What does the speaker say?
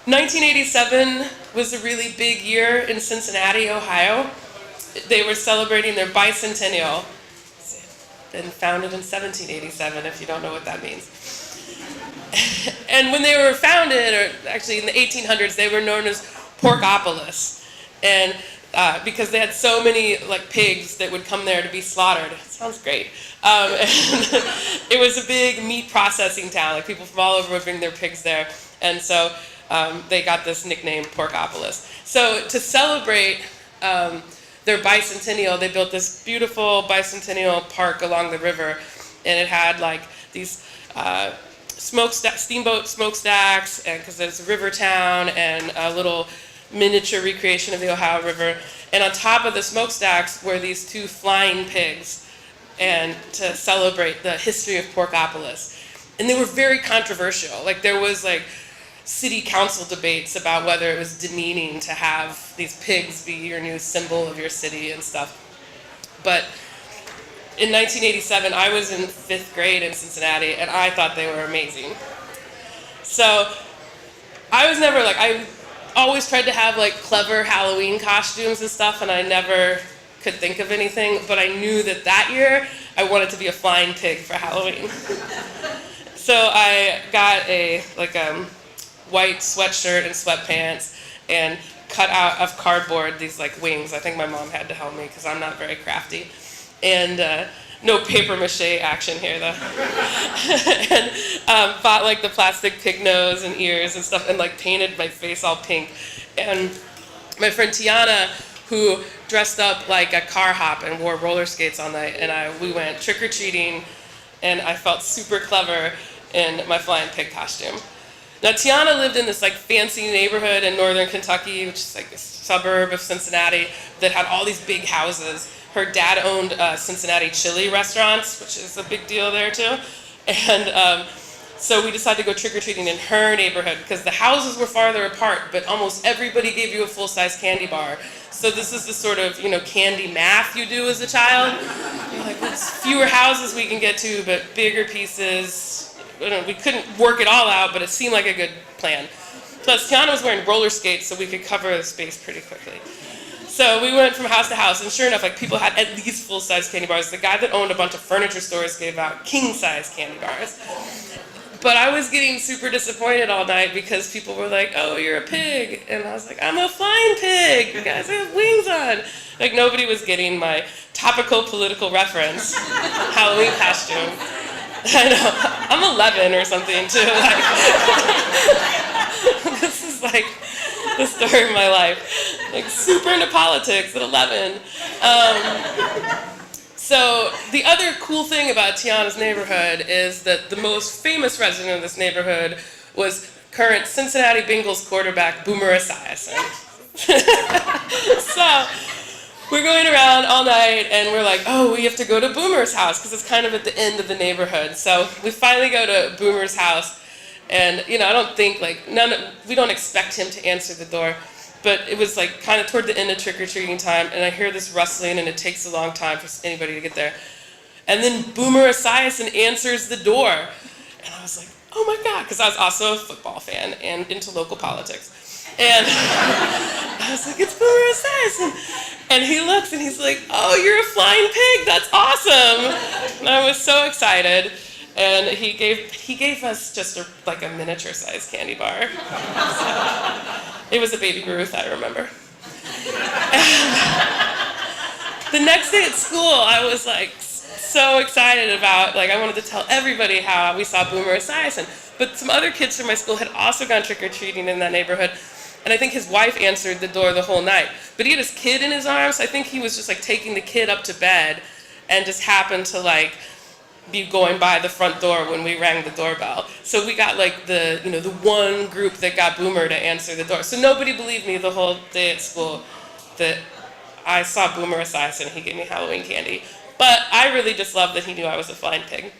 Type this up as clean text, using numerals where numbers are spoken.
1987 was a really big year in Cincinnati, Ohio. They were celebrating their bicentennial. Been founded in 1787, if you don't know what that means. And when they were founded, or actually in the 1800s, they were known as Porkopolis. And because they had so many pigs that would come there to be slaughtered. It sounds great. And it was a big meat processing town. People from all over would bring their pigs there. And so they got this nickname, Porkopolis. So to celebrate their bicentennial, they built this beautiful bicentennial park along the river. And it had these steamboat smokestacks, and because it's a river town, and a little miniature recreation of the Ohio River. And on top of the smokestacks were these two flying pigs, and to celebrate the history of Porkopolis. And they were very controversial. There was city council debates about whether it was demeaning to have these pigs be your new symbol of your city and stuff. But in 1987, I was in 5th grade in Cincinnati, and I thought they were amazing. So I was never I always tried to have clever Halloween costumes and stuff, and I never could think of anything, but I knew that year I wanted to be a flying pig for Halloween. So I got a white sweatshirt and sweatpants and cut out of cardboard these wings. I think my mom had to help me because I'm not very crafty. And no paper mache action here though. And bought the plastic pig nose and ears and stuff, and painted my face all pink. And my friend Tiana, who dressed up like a car hop and wore roller skates all night, and we went trick-or-treating, and I felt super clever in my flying pig costume. Now Tiana lived in this fancy neighborhood in northern Kentucky, which is a suburb of Cincinnati, that had all these big houses. Her dad owned Cincinnati chili restaurants, which is a big deal there too. And so we decided to go trick-or-treating in her neighborhood because the houses were farther apart, but almost everybody gave you a full-size candy bar. So this is the sort of, candy math you do as a child. You're there's fewer houses we can get to, but bigger pieces. We couldn't work it all out, but it seemed like a good plan. Plus, Tiana was wearing roller skates, so we could cover the space pretty quickly. So we went from house to house, and sure enough, people had at least full-size candy bars. The guy that owned a bunch of furniture stores gave out king-size candy bars. But I was getting super disappointed all night because people were like, "Oh, you're a pig," and I was like, "I'm a flying pig. You guys have wings on." Nobody was getting my topical political reference Halloween costume. I know, I'm 11 or something too. This is the story of my life. Super into politics at 11. So the other cool thing about Tiana's neighborhood is that the most famous resident of this neighborhood was current Cincinnati Bengals quarterback Boomer Esiason. So we're going around all night, and we're oh, we have to go to Boomer's house because it's kind of at the end of the neighborhood. So we finally go to Boomer's house, and I don't think we don't expect him to answer the door, but it was kind of toward the end of trick-or-treating time, and I hear this rustling, and it takes a long time for anybody to get there. And then Boomer Esiason answers the door, and I was oh my God, because I was also a football fan and into local politics. And I was it's Boomer Esiason. And he looks and he's "Oh, you're a flying pig, that's awesome." And I was so excited. And he gave us just a miniature-sized candy bar. So, it was a Baby Ruth, I remember. And the next day at school, I was so excited about, I wanted to tell everybody how we saw Boomer Esiason. But some other kids from my school had also gone trick-or-treating in that neighborhood. And I think his wife answered the door the whole night. But he had his kid in his arms. I think he was just taking the kid up to bed and just happened to be going by the front door when we rang the doorbell. So we got the one group that got Boomer to answer the door. So nobody believed me the whole day at school that I saw Boomer Esiason and he gave me Halloween candy. But I really just loved that he knew I was a flying pig.